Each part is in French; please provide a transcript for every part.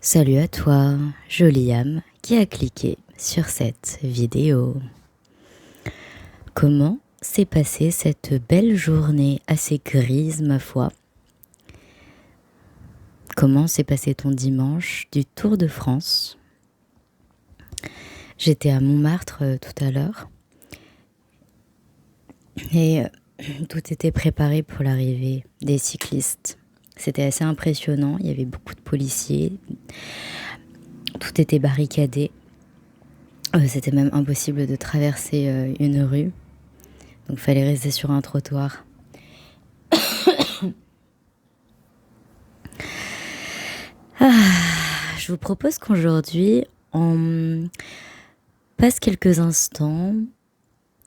Salut à toi, jolie âme qui a cliqué sur cette vidéo. Comment s'est passée cette belle journée assez grise, ma foi? Comment s'est passé ton dimanche du Tour de France? J'étais à Montmartre tout à l'heure et tout était préparé pour l'arrivée des cyclistes. C'était assez impressionnant, il y avait beaucoup de policiers, tout était barricadé. C'était même impossible de traverser une rue, donc il fallait rester sur un trottoir. Je vous propose qu'aujourd'hui, on passe quelques instants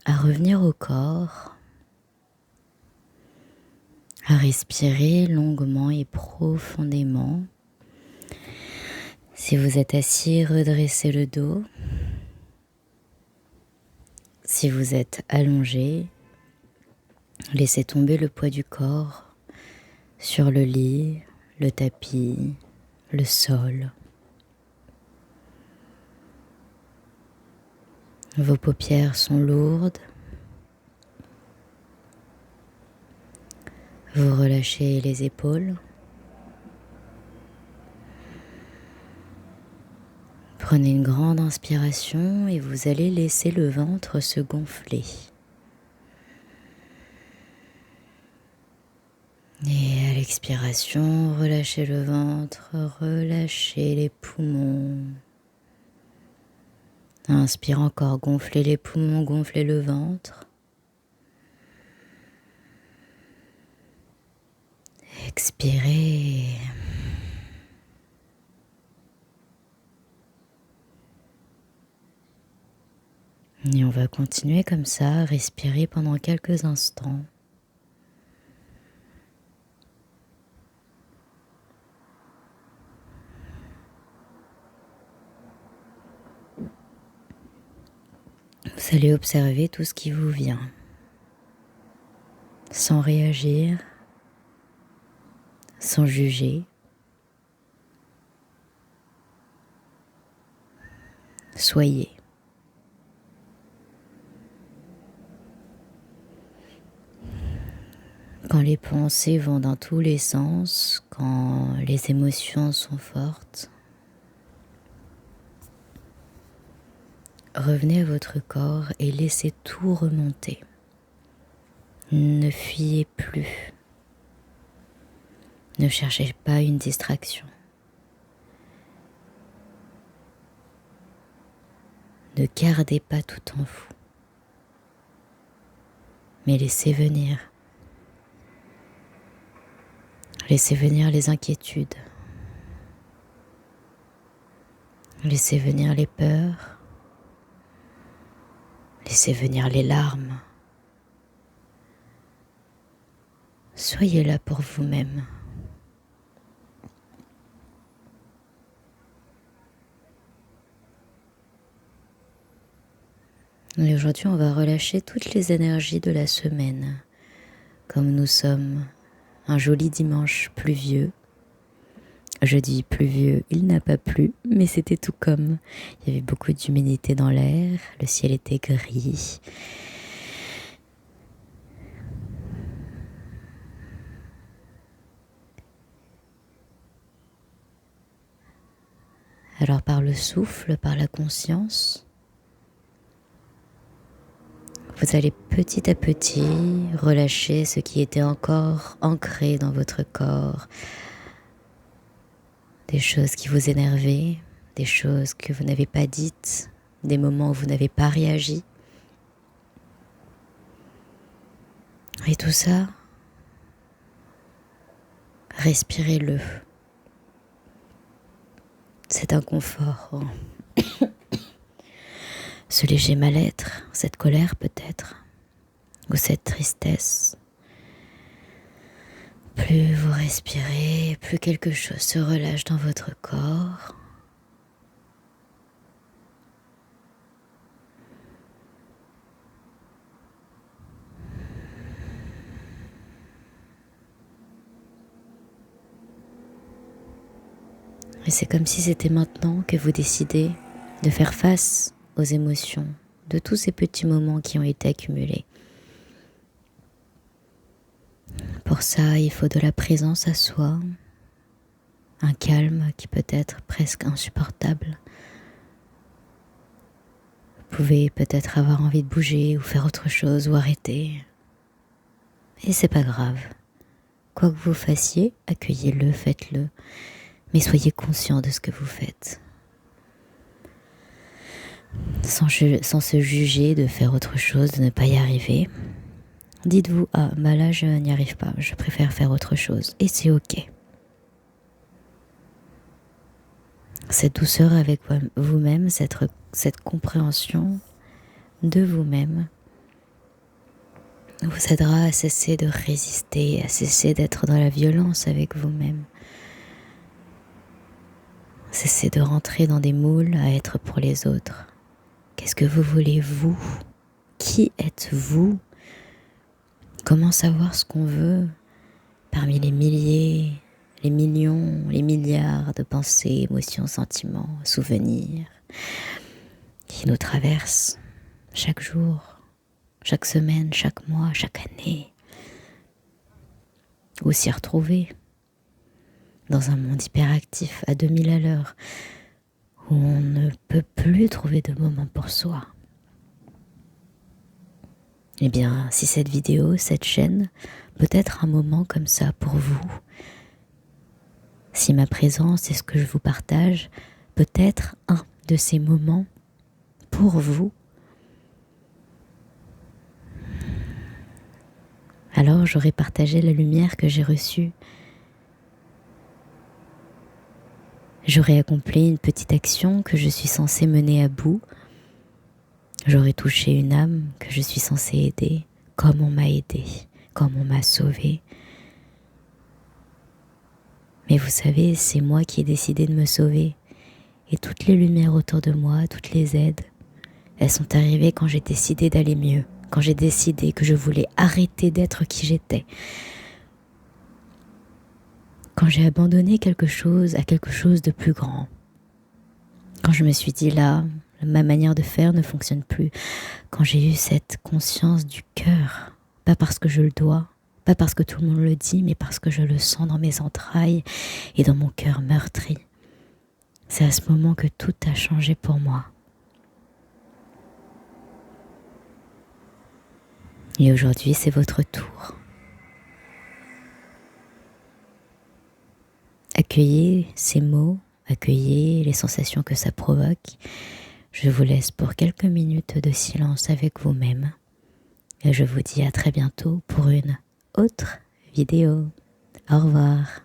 à revenir au corps, à respirer longuement et profondément. Si vous êtes assis, redressez le dos. Si vous êtes allongé, laissez tomber le poids du corps sur le lit, le tapis, le sol. Vos paupières sont lourdes. Vous relâchez les épaules. Prenez une grande inspiration et vous allez laisser le ventre se gonfler. Et à l'expiration, relâchez le ventre, relâchez les poumons. Inspire encore, gonflez les poumons, gonflez le ventre. Expirez. Et on va continuer comme ça, respirer pendant quelques instants. Vous allez observer tout ce qui vous vient, sans réagir, sans juger. Soyez. Quand les pensées vont dans tous les sens, quand les émotions sont fortes, revenez à votre corps et laissez tout remonter. Ne fuyez plus. Ne cherchez pas une distraction. Ne gardez pas tout en vous, mais laissez venir. Laissez venir les inquiétudes. Laissez venir les peurs. Laissez venir les larmes. Soyez là pour vous-même. Et aujourd'hui, on va relâcher toutes les énergies de la semaine. Comme nous sommes un joli dimanche pluvieux. Je dis pluvieux, il n'a pas plu, mais c'était tout comme. Il y avait beaucoup d'humidité dans l'air, le ciel était gris. Alors par le souffle, par la conscience, vous allez petit à petit relâcher ce qui était encore ancré dans votre corps. Des choses qui vous énervaient, des choses que vous n'avez pas dites, des moments où vous n'avez pas réagi. Et tout ça, respirez-le. Cet inconfort, ce léger mal-être, cette colère peut-être, ou cette tristesse. Plus vous respirez, plus quelque chose se relâche dans votre corps. Mais c'est comme si c'était maintenant que vous décidez de faire face aux émotions de tous ces petits moments qui ont été accumulés. Pour ça, il faut de la présence à soi, un calme qui peut être presque insupportable. Vous pouvez peut-être avoir envie de bouger ou faire autre chose ou arrêter. Et c'est pas grave. Quoi que vous fassiez, accueillez-le, faites-le. Mais soyez conscient de ce que vous faites. Sans se juger de faire autre chose, de ne pas y arriver. Dites-vous, ah, bah là je n'y arrive pas, je préfère faire autre chose. Et c'est ok. Cette douceur avec vous-même, cette compréhension de vous-même vous aidera à cesser de résister, à cesser d'être dans la violence avec vous-même. Cesser de rentrer dans des moules à être pour les autres. Qu'est-ce que vous voulez, vous? Qui êtes-vous? Comment savoir ce qu'on veut parmi les milliers, les millions, les milliards de pensées, émotions, sentiments, souvenirs qui nous traversent chaque jour, chaque semaine, chaque mois, chaque année? Ou s'y retrouver dans un monde hyperactif à 2000 à l'heure où on ne peut plus trouver de moment pour soi. Eh bien, si cette vidéo, cette chaîne, peut être un moment comme ça pour vous, si ma présence et ce que je vous partage peut être un de ces moments pour vous, alors j'aurai partagé la lumière que j'ai reçue. J'aurai accompli une petite action que je suis censée mener à bout. J'aurai touché une âme que je suis censée aider, comme on m'a aidé, comme on m'a sauvé. Mais vous savez, c'est moi qui ai décidé de me sauver. Et toutes les lumières autour de moi, toutes les aides, elles sont arrivées quand j'ai décidé d'aller mieux, quand j'ai décidé que je voulais arrêter d'être qui j'étais. Quand j'ai abandonné quelque chose à quelque chose de plus grand. Quand je me suis dit là, ma manière de faire ne fonctionne plus. Quand j'ai eu cette conscience du cœur, pas parce que je le dois, pas parce que tout le monde le dit, mais parce que je le sens dans mes entrailles et dans mon cœur meurtri. C'est à ce moment que tout a changé pour moi. Et aujourd'hui, c'est votre tour. Accueillez ces mots, accueillez les sensations que ça provoque. Je vous laisse pour quelques minutes de silence avec vous-même. Et je vous dis à très bientôt pour une autre vidéo. Au revoir.